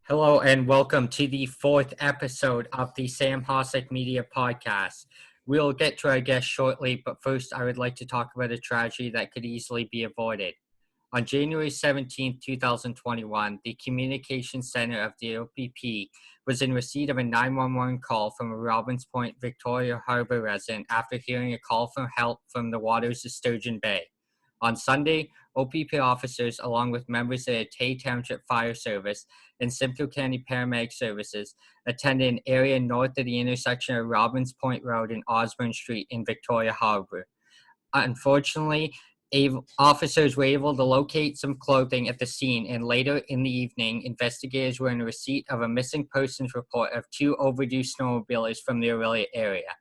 Hello and welcome to the fourth episode of the Sam Hossack Media Podcast. We'll get to our guest shortly, but first I would like to talk about a tragedy that could easily be avoided. On January 17, 2021, the Communications Center of the OPP was in receipt of a 911 call from a Robbins Point, Victoria Harbor resident after hearing a call for help from the waters of Sturgeon Bay. On Sunday, OPP officers, along with members of the Tay Township Fire Service and Simcoe County Paramedic Services, attended an area north of the intersection of Robbins Point Road and Osborne Street in Victoria Harbor. Unfortunately, officers were able to locate some clothing at the scene, and later in the evening, investigators were in receipt of a missing persons report of two overdue snowmobilers from the Aurelia area.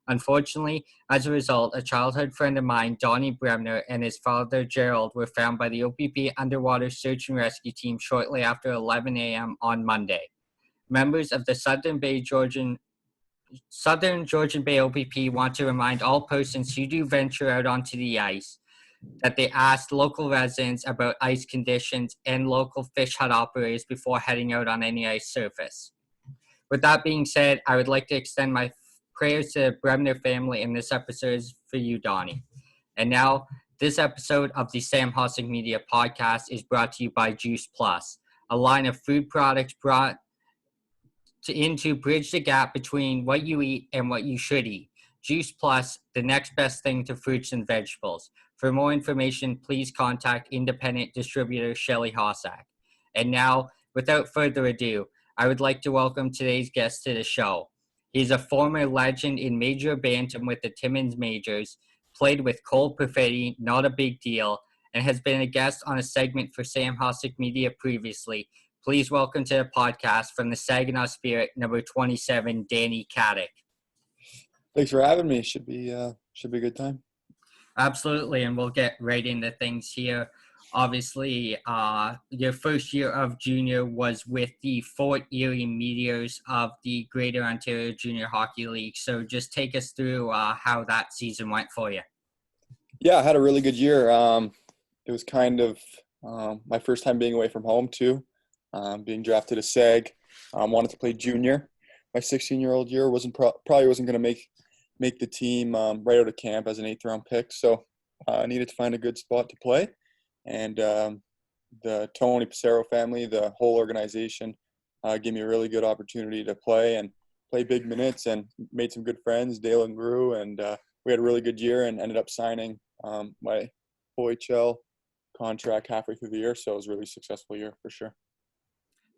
Unfortunately, as a result, a childhood friend of mine, Donnie Bremner, and his father, Gerald, were found by the OPP Underwater Search and Rescue Team shortly after 11 a.m. on Monday. Members of the Southern Georgian Bay OPP want to remind all persons who do venture out onto the ice that they ask local residents about ice conditions and local fish hut operators before heading out on any ice surface. With that being said, I would like to extend my prayers to the Bremner family, and this episode is for you, Donnie. And now, this episode of the Sam Hossack Media Podcast is brought to you by Juice Plus, a line of food products brought in to bridge the gap between what you eat and what you should eat. Juice Plus, the next best thing to fruits and vegetables. For more information, please contact independent distributor Shelly Hossack. And now, without further ado, I would like to welcome today's guest to the show. He's a former legend in Major Bantam with the Timmins Majors, played with Cole Perfetti, Not a Big Deal, and has been a guest on a segment for Sam Hossack Media previously. Please welcome to the podcast from the Saginaw Spirit, number 27, Danny Katic. Thanks for having me. Should be a good time. Absolutely, and we'll get right into things here. Obviously, your first year of junior was with the Fort Erie Meteors of the Greater Ontario Junior Hockey League. So just take us through how that season went for you. Yeah, I had a really good year. It was kind of my first time being away from home too, being drafted to SAG. Wanted to play junior. My 16-year-old year probably wasn't going to make the team right out of camp as an 8th-round pick. So I needed to find a good spot to play. And the Tony Passero family, the whole organization, gave me a really good opportunity to play big minutes and made some good friends, Dale and Brew. And we had a really good year and ended up signing my OHL contract halfway through the year. So it was a really successful year for sure.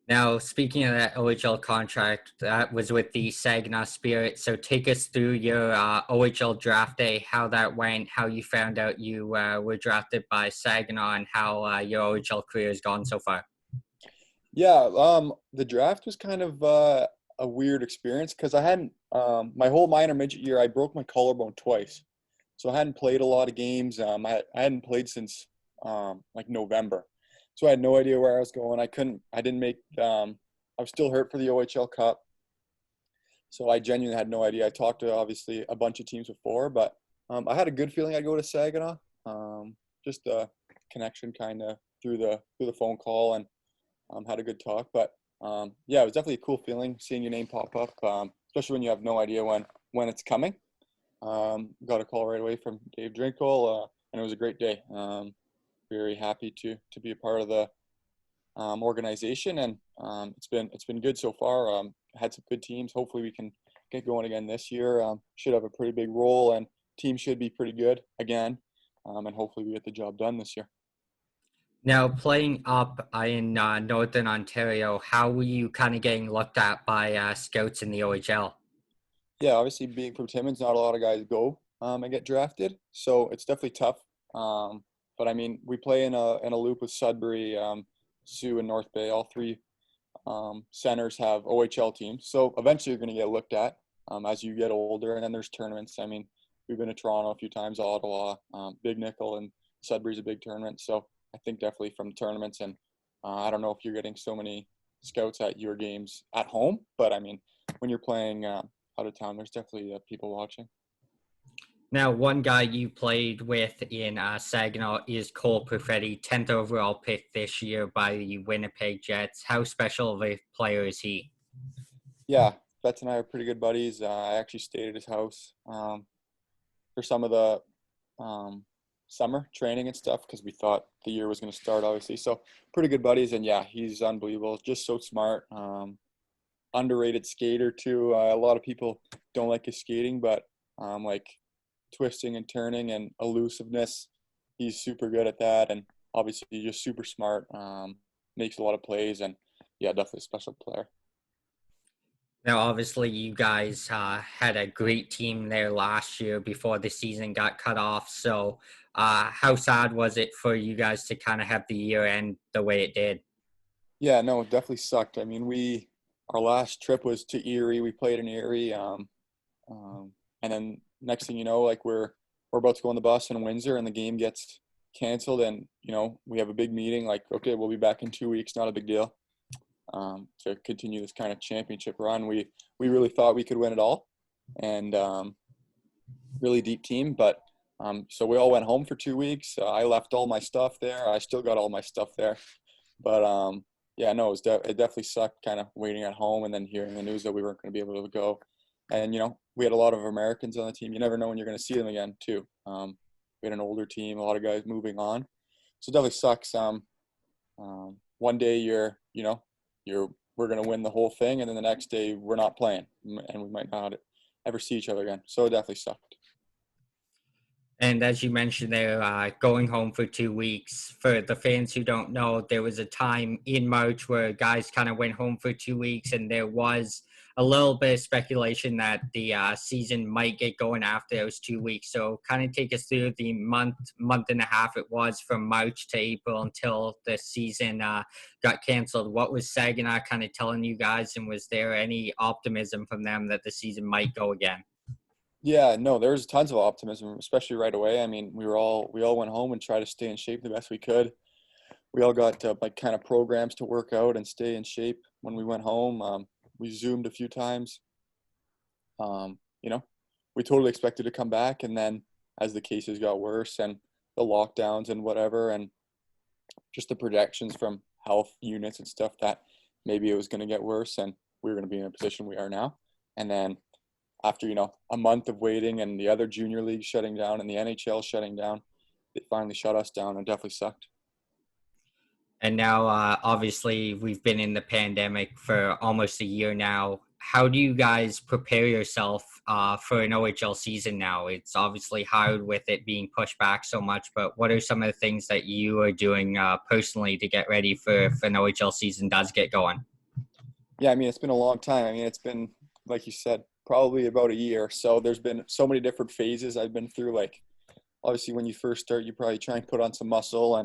Now, speaking of that OHL contract, that was with the Saginaw Spirit. So take us through your OHL draft day, how that went, how you found out you were drafted by Saginaw, and how your OHL career has gone so far. Yeah, the draft was kind of a weird experience because I hadn't my whole minor midget year, I broke my collarbone twice. So I hadn't played a lot of games. I hadn't played since like November. So I had no idea where I was going. I was still hurt for the OHL Cup. So I genuinely had no idea. I talked to obviously a bunch of teams before, but I had a good feeling I'd go to Saginaw. Just a connection kind of through the phone call, and had a good talk. But yeah, it was definitely a cool feeling seeing your name pop up, especially when you have no idea when it's coming. Got a call right away from Dave Drinkle, and it was a great day. Very happy to be a part of the organization, and it's been good so far. Had some good teams. Hopefully we can get going again this year. Should have a pretty big role, and team should be pretty good again, and hopefully we get the job done this year. Now, playing up in Northern Ontario, how were you kind of getting looked at by scouts in the OHL? Yeah, obviously being from Timmins, not a lot of guys go and get drafted, so it's definitely tough. But I mean, we play in a loop with Sudbury, Sioux, and North Bay. All three centers have OHL teams, so eventually you're going to get looked at as you get older. And then there's tournaments. I mean, we've been to Toronto a few times, Ottawa, Big Nickel, and Sudbury's a big tournament. So I think definitely from tournaments. And I don't know if you're getting so many scouts at your games at home, but I mean, when you're playing out of town, there's definitely people watching. Now, one guy you played with in Saginaw is Cole Perfetti, 10th overall pick this year by the Winnipeg Jets. How special of a player is he? Yeah, Betts and I are pretty good buddies. I actually stayed at his house for some of the summer training and stuff because we thought the year was going to start, obviously. So pretty good buddies, and yeah, he's unbelievable. Just so smart. Underrated skater too. A lot of people don't like his skating, but like twisting and turning and elusiveness, he's super good at that. And obviously, he's just super smart. Makes a lot of plays, and yeah, definitely a special player. Now, obviously, you guys had a great team there last year before the season got cut off. So, how sad was it for you guys to kind of have the year end the way it did? Yeah, no, it definitely sucked. I mean, our last trip was to Erie. We played in Erie, and then next thing you know, like we're about to go on the bus in Windsor, and the game gets canceled, and we have a big meeting. Like, okay, we'll be back in 2 weeks. Not a big deal. To continue this kind of championship run, we really thought we could win it all, and really deep team. But so we all went home for 2 weeks. I left all my stuff there. I still got all my stuff there, but yeah, no, it definitely sucked kind of waiting at home and then hearing the news that we weren't going to be able to go. And, we had a lot of Americans on the team. You never know when you're going to see them again, too. We had an older team, a lot of guys moving on. So it definitely sucks. One day we're going to win the whole thing, and then the next day we're not playing, and we might not ever see each other again. So it definitely sucked. And as you mentioned, they're going home for 2 weeks. For the fans who don't know, there was a time in March where guys kind of went home for 2 weeks, and there was a little bit of speculation that the season might get going after those 2 weeks. So, kind of take us through the month and a half it was from March to April until the season got canceled. What was Saginaw kind of telling you guys, and was there any optimism from them that the season might go again? Yeah, no, there was tons of optimism, especially right away. I mean, we all went home and tried to stay in shape the best we could. We all got like kind of programs to work out and stay in shape when we went home. We zoomed a few times. Um, you know, we totally expected to come back, and then as the cases got worse and the lockdowns and whatever, and just the projections from health units and stuff that maybe it was going to get worse and we were going to be in a position we are now. And then after a month of waiting and the other junior league shutting down and the NHL shutting down, they finally shut us down and definitely sucked. And now, obviously, we've been in the pandemic for almost a year now. How do you guys prepare yourself for an OHL season now? It's obviously hard with it being pushed back so much, but what are some of the things that you are doing personally to get ready for if an OHL season does get going? Yeah, I mean, it's been a long time. I mean, it's been, like you said, probably about a year. So there's been so many different phases I've been through. Like, obviously, when you first start, you probably try and put on some muscle,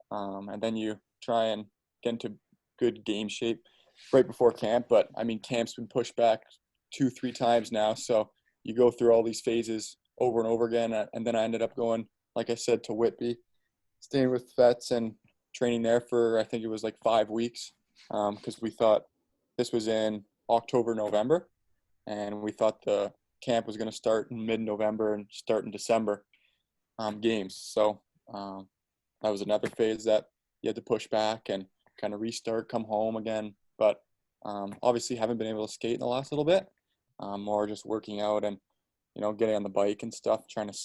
and then you try and get into good game shape right before camp. But I mean, camp's been pushed back 2-3 times now, so you go through all these phases over and over again. And then I ended up going, like I said, to Whitby, staying with vets and training there for I think it was like 5 weeks, because we thought this was in October, November, and we thought the camp was going to start in mid-November and start in December. Games. So that was another phase that you had to push back and kind of restart, come home again. But obviously haven't been able to skate in the last little bit. More just working out and getting on the bike and stuff, trying to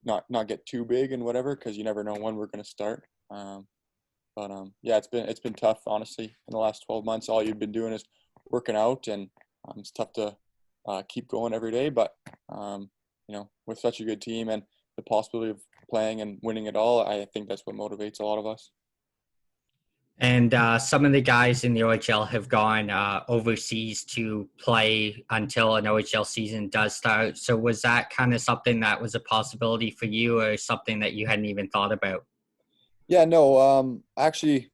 not get too big and whatever, because you never know when we're going to start. But yeah, it's been tough, honestly. In the last 12 months, all you've been doing is working out, and it's tough to keep going every day. But with such a good team and the possibility of playing and winning it all, I think that's what motivates a lot of us. And some of the guys in the OHL have gone overseas to play until an OHL season does start. So was that kind of something that was a possibility for you, or something that you hadn't even thought about? Yeah, no, actually,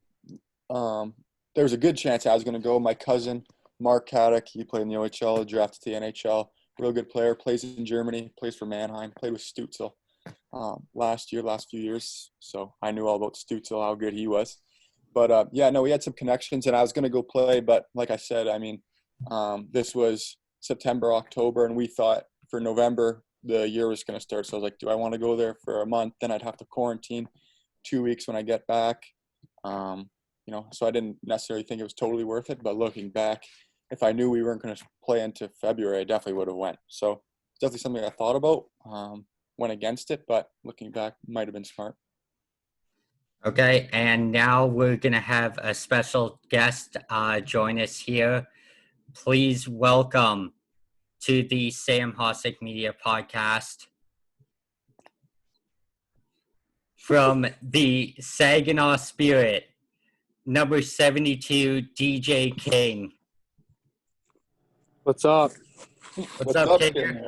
um, there was a good chance I was going to go. My cousin, Mark Katic, he played in the OHL, drafted to the NHL. Real good player, plays in Germany, plays for Mannheim, played with Stutzel last few years. So I knew all about Stutzel, how good he was. But yeah, no, we had some connections, and I was going to go play. But like I said, I mean, this was September, October, and we thought for November the year was going to start. So I was like, do I want to go there for a month? Then I'd have to quarantine 2 weeks when I get back. So I didn't necessarily think it was totally worth it. But looking back, if I knew we weren't going to play into February, I definitely would have went. So it's definitely something I thought about. Went against it, but looking back, might have been smart. Okay, and now we're going to have a special guest join us here. Please welcome to the Sam Hossack Media Podcast from the Saginaw Spirit, number 72, DJ King. What's up? What's up, King? King?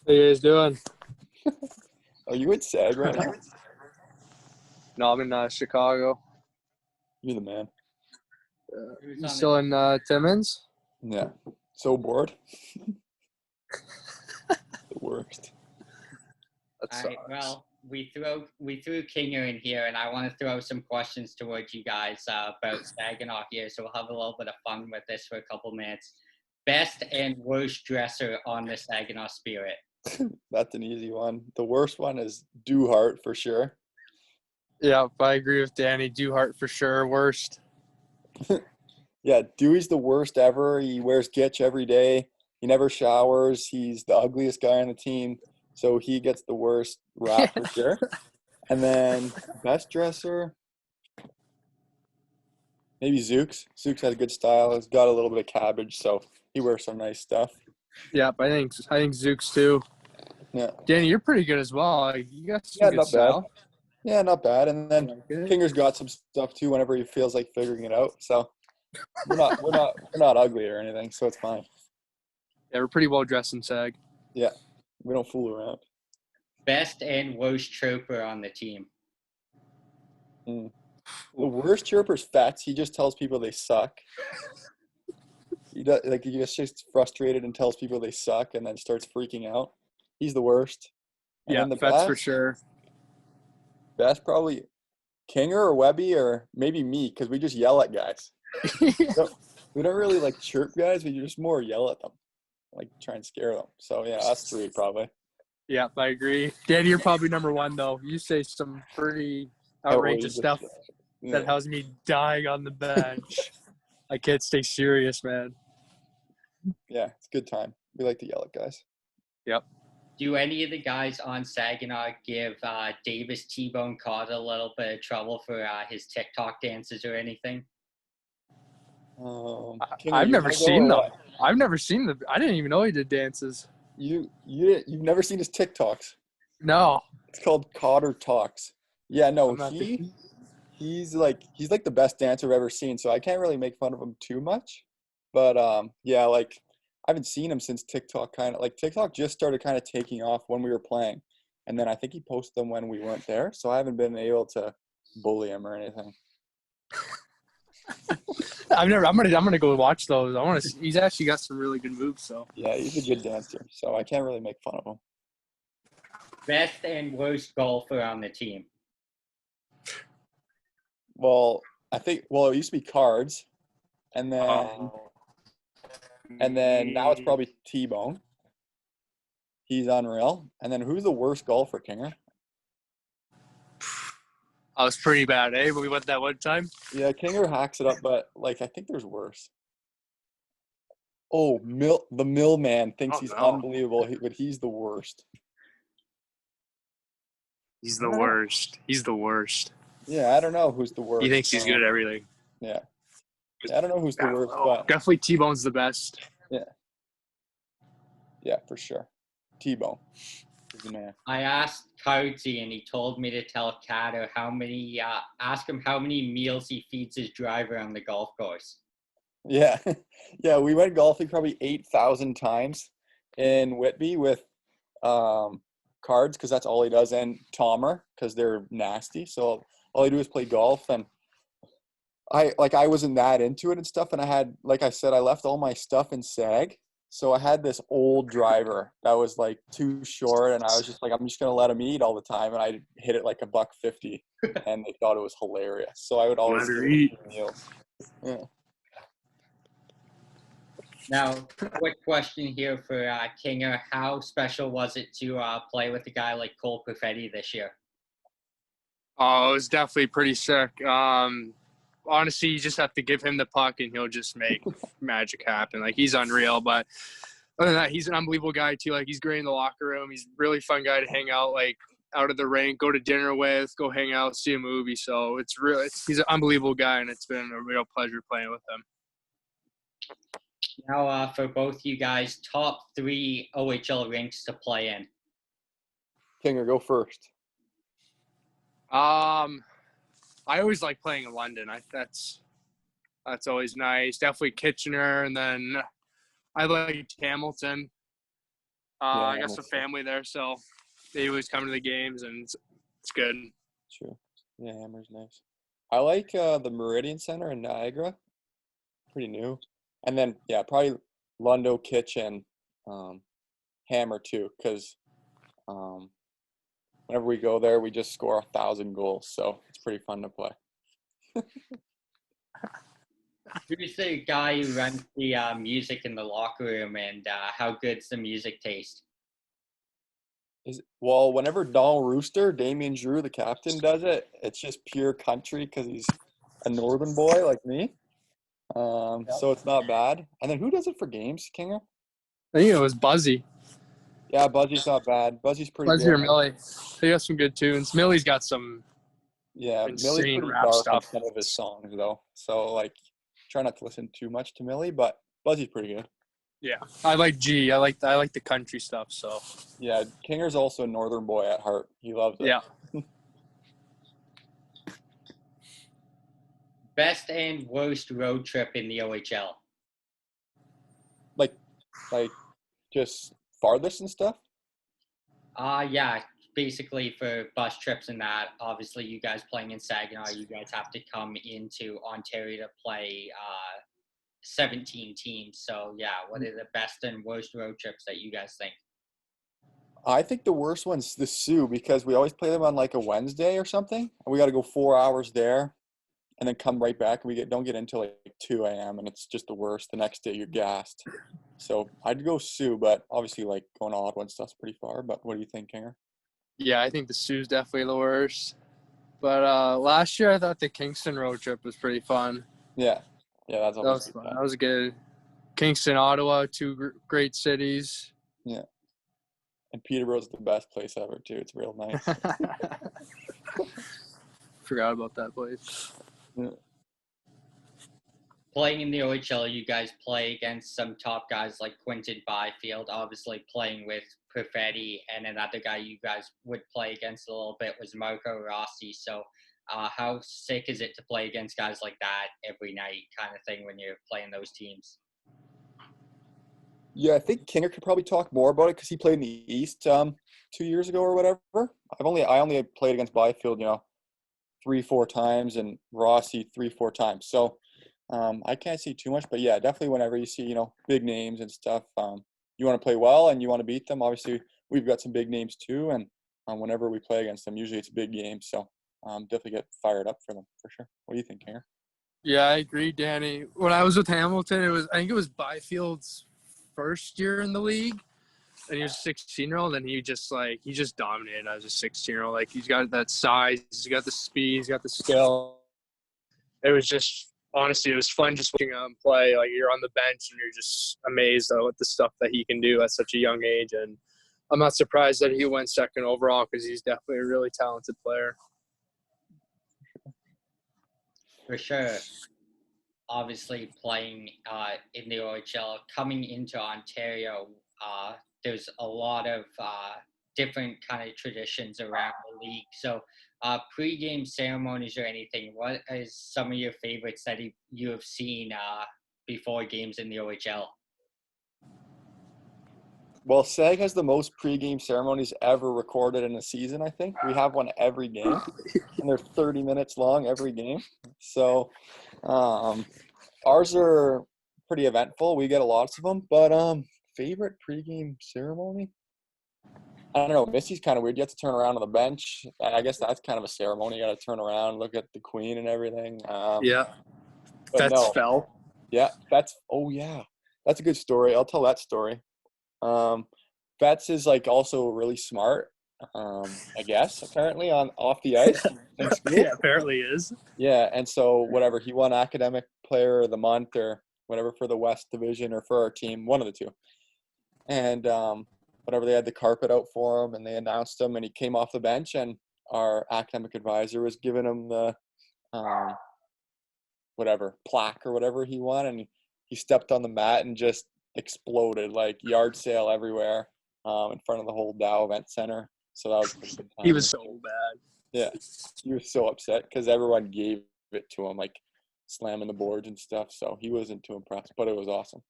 How you guys doing? Are you at SAG right now? No, I'm in Chicago. You're the man. You still in Timmins? Yeah. So bored. The worst. All right, well, we threw Kinger in here, and I want to throw some questions towards you guys about Saginaw here, so we'll have a little bit of fun with this for a couple minutes. Best and worst dresser on the Saginaw Spirit? That's an easy one. The worst one is Duhart for sure. Yeah, I agree with Danny. Duhart for sure. Worst. Yeah, Dewey's the worst ever. He wears Gitch every day. He never showers. He's the ugliest guy on the team. So he gets the worst rap for sure. And then best dresser, maybe Zooks. Zooks has good style. He's got a little bit of cabbage, so he wears some nice stuff. Yeah, I think Zooks too. Yeah. Danny, you're pretty good as well. You got some good not style. bad. Yeah, not bad. And then Like it. Kinger's got some stuff too whenever he feels like figuring it out. So we're not ugly or anything, so it's fine. Yeah, we're pretty well dressed in SAG. Yeah. We don't fool around. Best and worst trooper on the team? The worst chirper's Fats. He just tells people they suck. He gets frustrated and tells people they suck and then starts freaking out. He's the worst. And Yeah, then the Fats for sure. Best probably Kinger or Webby or maybe me because we just yell at guys. We don't really like chirp guys. We just more yell at them, like try and scare them. So yeah, us three probably. Yeah, I agree. Danny, you're probably number one though. You say some pretty outrageous stuff that has me dying on the bench. I can't stay serious, man. Yeah, it's a good time. We like to yell at guys. Yep. Do any of the guys on Saginaw give Davis T-Bone Carter a little bit of trouble for his TikTok dances or anything? I've never seen them. I've never seen them. I didn't even know he did dances. You've never seen his TikToks? No. It's called Cotter Talks. Yeah, no, he's like the best dancer I've ever seen. So I can't really make fun of him too much. But yeah, like I haven't seen him since TikTok TikTok just started kind of taking off when we were playing. And then I think he posted them when we weren't there. So I haven't been able to bully him or anything. I'm gonna go watch those. He's actually got some really good moves, so. Yeah, he's a good dancer. So I can't really make fun of him. Best and worst golfer on the team? Well, it used to be Cards. And then now it's probably T-Bone. He's unreal. And then who's the worst golfer, Kinger? I was pretty bad, eh? When we went that one time. Yeah, Kinger hacks it up, but I think there's worse. Oh, the Millman thinks he's unbelievable, but he's the worst. He's the worst. He's the worst. Yeah, I don't know who's the worst. He thinks he's good at everything. Yeah. I don't know who's the worst, but definitely T-Bone's the best. Yeah. Yeah, for sure. T-Bone is the man. I asked Coyote, and he told me to tell Cato ask him how many meals he feeds his driver on the golf course. Yeah. Yeah, we went golfing probably 8,000 times in Whitby with Cards because that's all he does, and Tomer because they're nasty. So all I do is play golf, and I wasn't that into it and stuff. And I had, like I said, I left all my stuff in SAG. So I had this old driver that was like too short, and I was just like, I'm just gonna let him eat all the time, and I hit it like $1.50, and they thought it was hilarious. So I would always eat meals. Yeah. Now, quick question here for Kinger. How special was it to play with a guy like Cole Perfetti this year? Oh, it was definitely pretty sick. Honestly, you just have to give him the puck and he'll just make magic happen. Like, he's unreal. But other than that, he's an unbelievable guy too. Like, he's great in the locker room. He's a really fun guy to hang out, like, out of the rink, go to dinner with, go hang out, see a movie. So he's an unbelievable guy, and it's been a real pleasure playing with him. Now, for both you guys, top 3 OHL rinks to play in. Kinger, go first. I always like playing in London. That's always nice. Definitely Kitchener, and then I liked Hamilton. I got some family there, so they always come to the games, and it's good. True. Yeah, Hammer's nice. I like the Meridian Center in Niagara. Pretty new. And then, yeah, probably Lundo, Kitchen, Hammer too, because whenever we go there, we just score 1,000 goals, so it's pretty fun to play. Who's the guy who runs the music in the locker room, and how good's the music taste? Well, whenever Donald Rooster, Damien Drew, the captain, does it, it's just pure country because he's a northern boy like me. So it's not bad. And then who does it for games, Kinger? I think it was Buzzy. Yeah, Buzzy's not bad. Buzzy's pretty Buzzy good. or Millie. They got some good tunes. Millie's got some Millie's insane pretty rap dark stuff. on some of his songs, though. So, like, try not to listen too much to Millie, but Buzzy's pretty good. Yeah, I like G. I like the country stuff. So yeah, Kinger's also a northern boy at heart. He loves it. Yeah. Best and worst road trip in the OHL? Like just farthest and stuff? Yeah, basically for bus trips and that. Obviously, you guys playing in Saginaw, you guys have to come into Ontario to play 17 teams. So, yeah, what are the best and worst road trips that you guys think? I think the worst one's the Sioux because we always play them on like a Wednesday or something. And we got to go 4 hours there and then come right back. And we don't get until like 2 a.m. and it's just the worst. The next day you're gassed. So I'd go Sioux, but obviously like going to Ottawa and stuff's pretty far. But what do you think, Kinger? Yeah, I think the Sioux's definitely the worst. But last year I thought the Kingston road trip was pretty fun. Yeah, that's that was fun. That was good. Kingston, Ottawa, two great cities. Yeah. And Peterborough's the best place ever, too. It's real nice. Forgot about that place. Yeah. Playing in the OHL, you guys play against some top guys like Quinton Byfield, obviously playing with Perfetti, and another guy you guys would play against a little bit was Marco Rossi. So how sick is it to play against guys like that every night kind of thing when you're playing those teams? Yeah, I think Kinger could probably talk more about it because he played in the East 2 years ago or whatever. I only played against Byfield, 3-4 times, and Rossi 3-4 times. So I can't see too much, but yeah, definitely whenever you see big names and stuff, you want to play well and you want to beat them. Obviously, we've got some big names too, and whenever we play against them, usually it's a big game. So definitely get fired up for them for sure. What do you think, Kinger? Yeah, I agree, Danny. When I was with Hamilton, I think it was Byfield's first year in the league, and he was a 16-year-old, and he just dominated as a 16-year-old. Like, he's got that size, he's got the speed, he's got the skill. It was just, honestly, it was fun just watching him play. Like, you're on the bench and you're just amazed at the stuff that he can do at such a young age. And I'm not surprised that he went second overall because he's definitely a really talented player. For sure. Obviously, playing in the OHL, coming into Ontario, there's a lot of different kind of traditions around the league. So pre-game ceremonies or anything, what is some of your favorites that you have seen before games in the OHL? Well, SAG has the most pre-game ceremonies ever recorded in a season, I think. We have one every game, and they're 30 minutes long every game. So ours are pretty eventful. We get lots of them. But favorite pre-game ceremony? I don't know. Missy's kind of weird. You have to turn around on the bench. I guess that's kind of a ceremony. You got to turn around, look at the queen and everything. Yeah. That's fell. Yeah, oh, yeah. that's a good story. I'll tell that story. Betts is like also really smart. I guess apparently on off the ice in school. Yeah, apparently is. Yeah, and so whatever, he won academic player of the month or whatever for the West Division or for our team, one of the two. And whatever, they had the carpet out for him and they announced him and he came off the bench and our academic advisor was giving him the whatever plaque or whatever he won, and he stepped on the mat and just exploded, like yard sale everywhere in front of the whole Dow Event Center. So that was a pretty good time. He was so bad. Yeah, he was so upset because everyone gave it to him, like slamming the boards and stuff. So he wasn't too impressed, but it was awesome.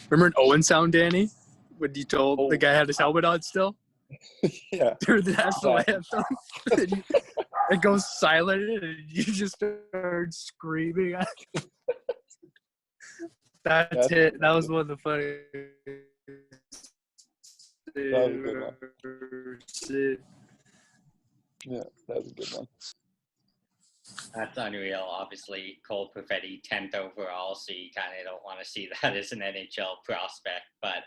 Remember in Owen Sound, Danny, when you told the guy had his helmet on still? Yeah. During the national anthem. It goes silent and you just start screaming. That's it. That was one of the funniest. That was a good one. Yeah, that was a good one. That's unreal. Obviously, Cole Perfetti, 10th overall, so you kind of don't want to see that as an NHL prospect. But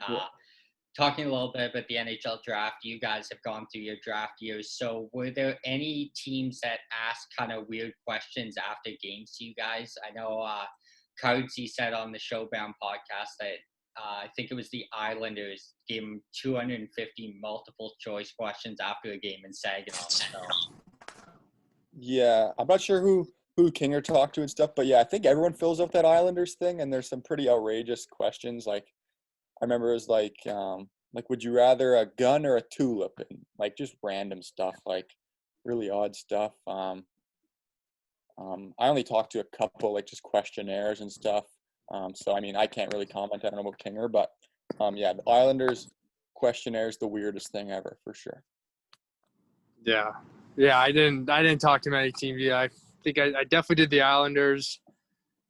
talking a little bit about the NHL draft, you guys have gone through your draft years. So were there any teams that asked kind of weird questions after games to you guys? I know Cardsy said on the Showbound podcast that I think it was the Islanders gave him 250 multiple choice questions after a game in Saginaw. So. Yeah, I'm not sure who Kinger talked to and stuff, but yeah, I think everyone fills out that Islanders thing, and there's some pretty outrageous questions. Like, I remember it was like, would you rather a gun or a tulip? And like just random stuff, like really odd stuff. I only talked to a couple, like just questionnaires and stuff. So I mean, I can't really comment. I don't know about Kinger, but yeah, the Islanders questionnaire is the weirdest thing ever for sure. Yeah. Yeah, I didn't talk to many teams. Yeah, I think I definitely did the Islanders.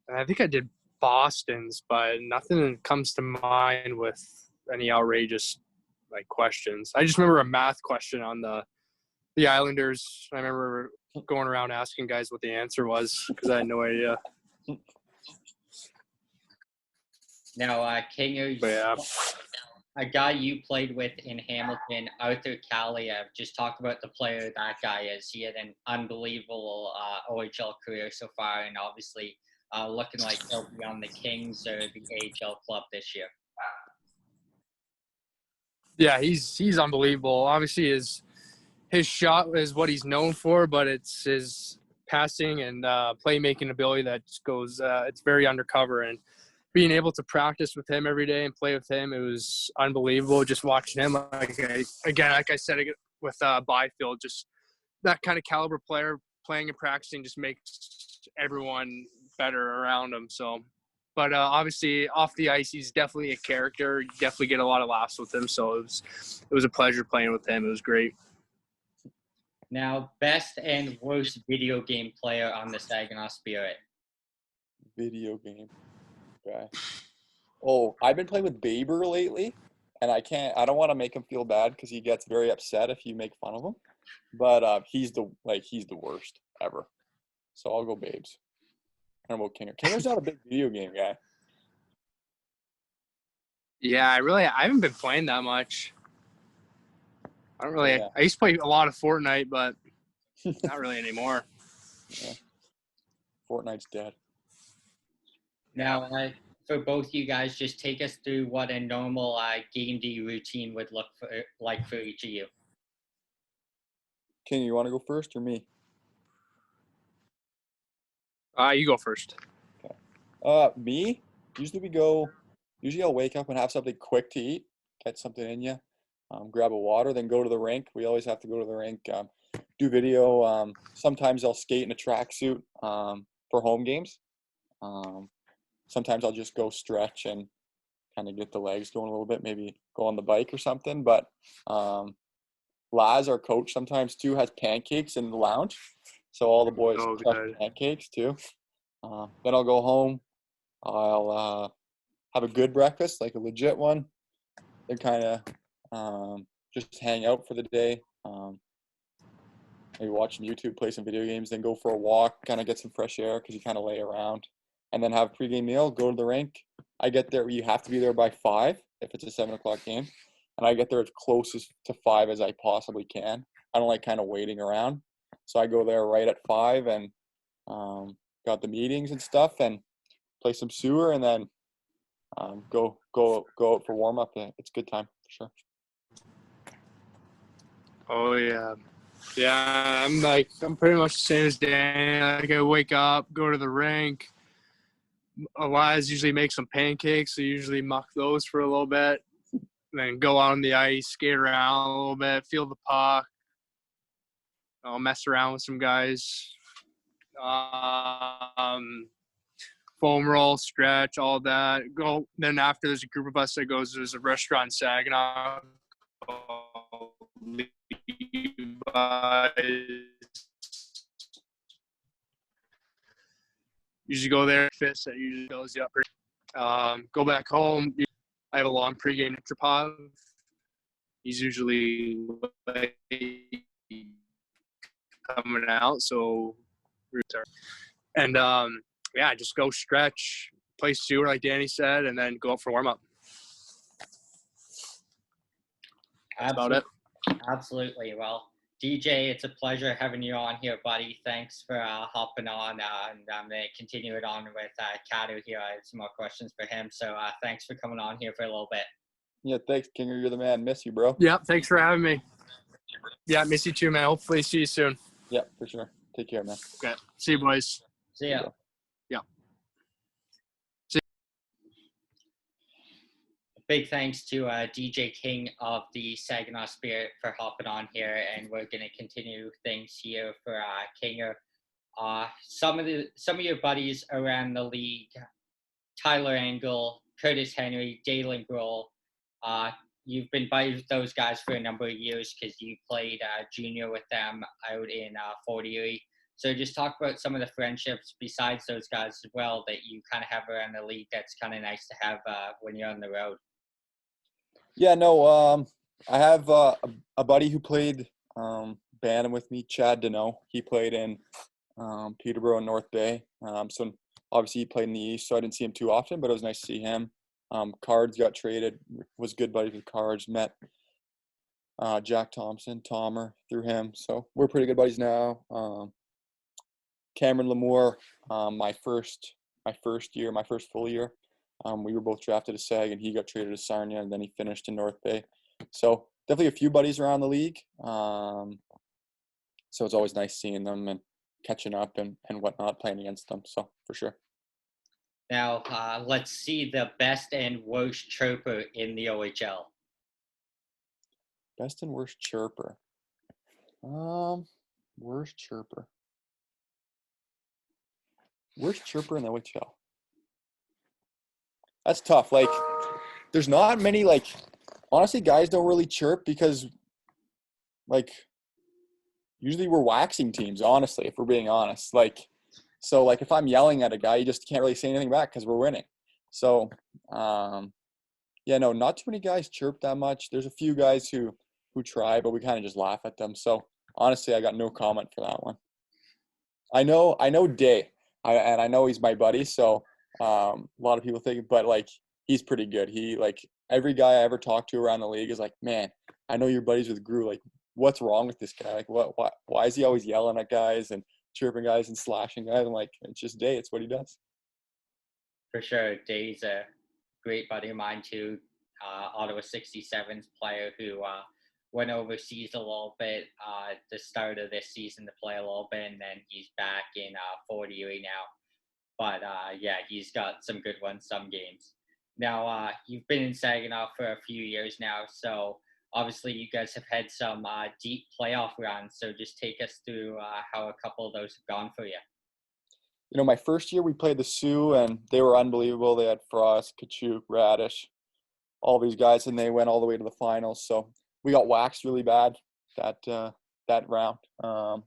And I think I did Boston's, but nothing comes to mind with any outrageous like questions. I just remember a math question on the Islanders. I remember going around asking guys what the answer was because I had no idea. Now, Kinger, a guy you played with in Hamilton, Arthur Kaliev, just talk about the player that guy is. He had an unbelievable OHL career so far, and obviously looking like he'll be on the Kings or the AHL club this year. Yeah, he's unbelievable. Obviously, his shot is what he's known for, but it's his passing and playmaking ability that goes. It's very undercover, and being able to practice with him every day and play with him, it was unbelievable. Just watching him, like I said with Byfield, just that kind of caliber player playing and practicing just makes everyone better around him. So, but obviously off the ice, he's definitely a character. You definitely get a lot of laughs with him. So it was a pleasure playing with him. It was great. Now, best and worst video game player on the Saginaw Spirit. Video game. Okay. Oh, I've been playing with Baber lately, and I don't want to make him feel bad because he gets very upset if you make fun of him. But he's the worst ever. So I'll go Babes. I don't know about Kinger. Kinger's not a big video game guy. Yeah, I haven't been playing that much. I don't really. Yeah. I used to play a lot of Fortnite, but not really anymore. Yeah. Fortnite's dead. Now, for both you guys, just take us through what a normal game day routine would look like for each of you. King, you want to go first or me? You go first. Okay. Me? Usually I'll wake up and have something quick to eat, get something in you, grab a water, then go to the rink. We always have to go to the rink, do video. Sometimes I'll skate in a tracksuit for home games. Sometimes I'll just go stretch and kind of get the legs going a little bit, maybe go on the bike or something. But Laz, our coach, sometimes too has pancakes in the lounge. So all the boys crush pancakes too. Then I'll go home. I'll have a good breakfast, like a legit one. Then kind of just hang out for the day. Maybe watch YouTube, play some video games, then go for a walk, kind of get some fresh air because you kind of lay around. And then have a pregame meal, go to the rink, I get there. You have to be there by 5 if it's a 7 o'clock game, and I get there as closest to 5 as I possibly can. I don't like kind of waiting around, so I go there right at 5 and got the meetings and stuff, and play some sewer, and then go out for warm up. It's a good time for sure. Oh yeah. Yeah, I'm pretty much the same as Danny. Like I wake up, go to the rink. Elias usually makes some pancakes, so usually muck those for a little bit. Then go out on the ice, skate around a little bit, feel the puck. I'll mess around with some guys. Foam roll, stretch, all that. Go. Then after, there's a group of us that goes. There's a restaurant in Saginaw called usually go there. Fist that usually goes you up. Go back home. I have a long pregame Nitropov. He's usually coming out, so and yeah, just go stretch, play sewer like Danny said, and then go up for warm up. That's about it. Absolutely. Well, DJ, it's a pleasure having you on here, buddy. Thanks for hopping on, and I'm going to continue it on with Kato here. I have some more questions for him, so thanks for coming on here for a little bit. Yeah, thanks, Kinger. You're the man. Miss you, bro. Yeah, thanks for having me. Yeah, miss you too, man. Hopefully see you soon. Yeah, for sure. Take care, man. Okay. See you, boys. See ya. Yeah. Big thanks to DJ King of the Saginaw Spirit for hopping on here, and we're going to continue things here for Kinger. Some of your buddies around the league, Tyler Engel, Curtis Henry, Dalen Grohl, you've been buddies with those guys for a number of years because you played junior with them out in Fort Erie. So just talk about some of the friendships besides those guys as well that you kind of have around the league that's kind of nice to have when you're on the road. Yeah, no, I have a buddy who played Bantam with me, Chad Deneau. He played in Peterborough and North Bay. So obviously he played in the East, so I didn't see him too often, but it was nice to see him. Cards got traded, was good buddies with Cards, met Jack Thompson, Tomer, through him. So we're pretty good buddies now. Cameron Lamour, my first full year. We were both drafted to Sag, and he got traded to Sarnia, and then he finished in North Bay. So definitely a few buddies around the league. So it's always nice seeing them and catching up and whatnot, playing against them. So for sure. Now, let's see the best and worst chirper in the OHL. Best and worst chirper. Worst chirper. Worst chirper in the OHL. That's tough. Like, there's not many, like, honestly, guys don't really chirp because, like, usually we're waxing teams, honestly, if we're being honest. Like, so, like, if I'm yelling at a guy, you just can't really say anything back because we're winning. So, yeah, no, not too many guys chirp that much. There's a few guys who try, but we kind of just laugh at them. So, honestly, I got no comment for that one. I know Day, and I know he's my buddy, so a lot of people think, but, like, he's pretty good. He, like, every guy I ever talked to around the league is like, man, I know you're buddies with Gru. Like, what's wrong with this guy? Like, why is he always yelling at guys and chirping guys and slashing guys? I'm like, it's just Day. It's what he does. For sure. Day's a great buddy of mine too. Ottawa 67's player who went overseas a little bit at the start of this season to play a little bit, and then he's back in Fort Erie now. But yeah, he's got some good ones some games. Now, you've been in Saginaw for a few years now, so obviously you guys have had some deep playoff runs. So just take us through how a couple of those have gone for you. You know, my first year we played the Sioux, and they were unbelievable. They had Frost, Kachuk, Radish, all these guys, and they went all the way to the finals. So we got waxed really bad that round,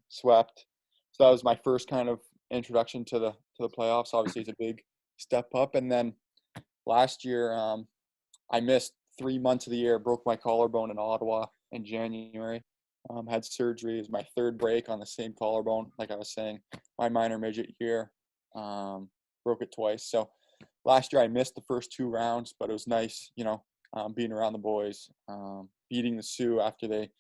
swept. So that was my first kind of introduction to the playoffs. Obviously, it's a big step up. And then last year, I missed 3 months of the year, broke my collarbone in Ottawa in January. Had surgery. It was my third break on the same collarbone. Like I was saying, my minor midget year, broke it twice. So last year I missed the first 2 rounds, but it was nice, being around the boys, beating the Sioux after they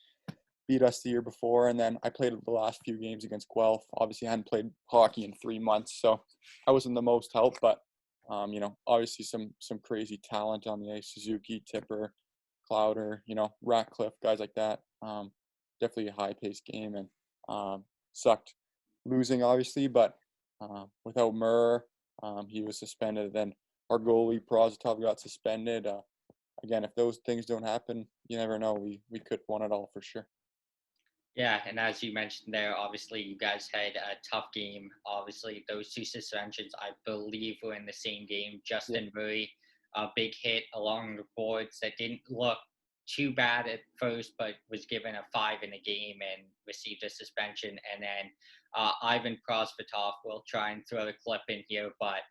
beat us the year before. And then I played the last few games against Guelph. Obviously, I hadn't played hockey in 3 months, so I wasn't the most help. But, obviously some crazy talent on the ice. Suzuki, Tipper, Clowder, Ratcliffe, guys like that. Definitely a high-paced game, and sucked losing, obviously. But without Murr, he was suspended. Then our goalie, Prozatov, got suspended. Again, if those things don't happen, you never know. We could have won it all for sure. Yeah, and as you mentioned there, obviously you guys had a tough game. Obviously, those 2 suspensions, I believe, were in the same game. Justin Murray, a big hit along the boards that didn't look too bad at first, but was given a 5 in the game and received a suspension. And then Ivan Prosvetov, will try and throw the clip in here, but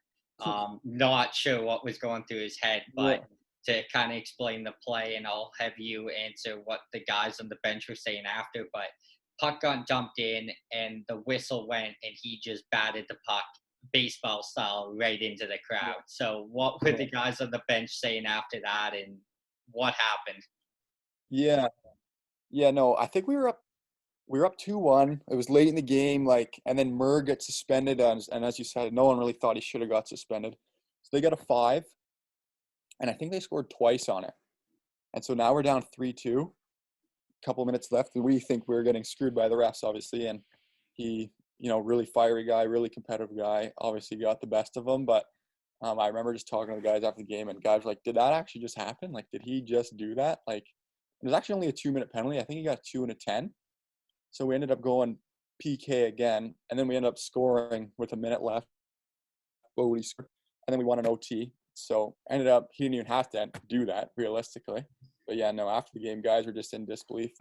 not sure what was going through his head. But to kind of explain the play, and I'll have you answer what the guys on the bench were saying after. But puck got dumped in, and the whistle went, and he just batted the puck baseball style right into the crowd. So what were the guys on the bench saying after that, and what happened? Yeah. No, I think we were up 2-1. It was late in the game, and then Murr gets suspended, and as you said, no one really thought he should have got suspended. So they got a 5, and I think they scored twice on it. And so now we're down 3-2. A couple minutes left, and we think we're getting screwed by the refs, obviously. And he, really fiery guy, really competitive guy, obviously got the best of him. But I remember just talking to the guys after the game, and guys were like, did that actually just happen? Did he just do that? It was actually only a 2-minute penalty. I think he got 2 and a 10. So we ended up going PK again, and then we ended up scoring with a minute left. Bodie scored, and then we won an OT. So ended up, he didn't even have to do that realistically. But yeah, no, after the game, guys were just in disbelief,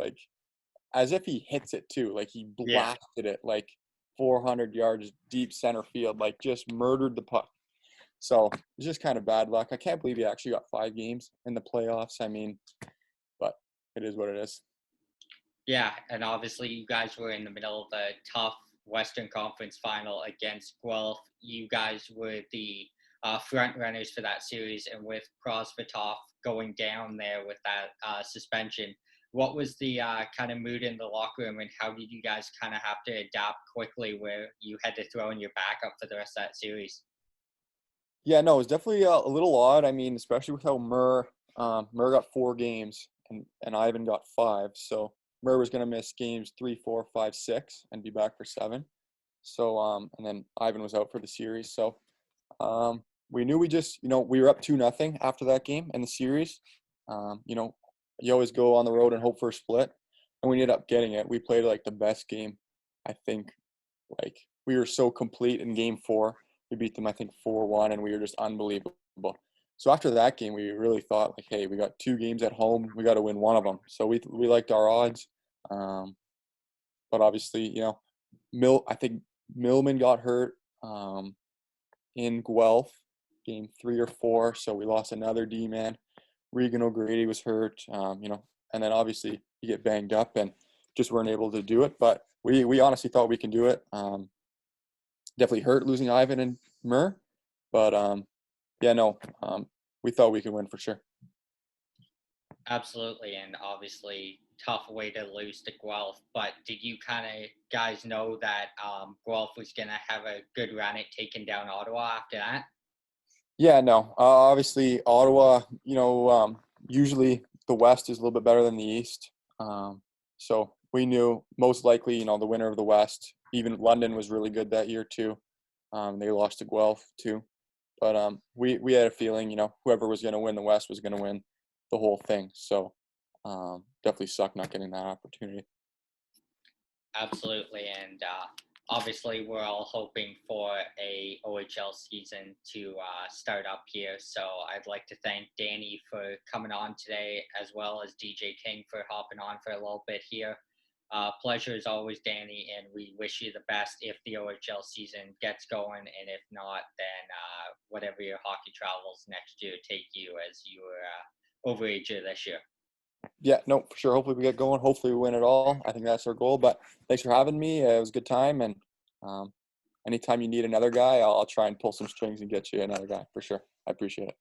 as if he hits it too. He blasted it 400 yards deep center field, just murdered the puck. So it's just kind of bad luck. I can't believe he actually got 5 games in the playoffs. I mean, but it is what it is. Yeah, and obviously you guys were in the middle of a tough Western Conference final against Guelph. You guys were the front runners for that series, and with Prosvetov going down there with that suspension, what was the kind of mood in the locker room, and how did you guys kind of have to adapt quickly where you had to throw in your backup for the rest of that series? Yeah, no, it was definitely a little odd. I mean, especially with how Murr got 4 games and Ivan got 5. So Murr was going to miss games 3, 4, 5, 6 and be back for 7. So, and then Ivan was out for the series. So, we knew we just, we were up 2-0 after that game in the series. You always go on the road and hope for a split, and we ended up getting it. We played the best game. I think we were so complete in game 4. We beat them, I think, 4-1, and we were just unbelievable. So after that game, we really thought hey, we got 2 games at home. We got to win one of them. So we liked our odds. But obviously, I think Millman got hurt in Guelph, game 3 or 4. So we lost another D-man. Regan O'Grady was hurt, and then obviously you get banged up and just weren't able to do it. But we honestly thought we can do it. Definitely hurt losing Ivan and Murr, but we thought we could win for sure. Absolutely, and obviously tough way to lose to Guelph. But did you kind of guys know that Guelph was going to have a good run at taking down Ottawa after that? Yeah, no. Obviously, Ottawa, usually the West is a little bit better than the East. So we knew most likely, the winner of the West. Even London was really good that year too. They lost to Guelph too. But we had a feeling, whoever was going to win the West was going to win the whole thing. So definitely sucked not getting that opportunity. Absolutely, and obviously we're all hoping for a OHL season to start up here. So I'd like to thank Danny for coming on today, as well as DJ King for hopping on for a little bit here. Pleasure as always, Danny, and we wish you the best if the OHL season gets going, and if not, then whatever your hockey travels next year take you, as you were overager this year. Yeah, no, for sure. Hopefully we get going. Hopefully we win it all. I think that's our goal. But thanks for having me. It was a good time, and anytime you need another guy, I'll try and pull some strings and get you another guy for sure. I appreciate it.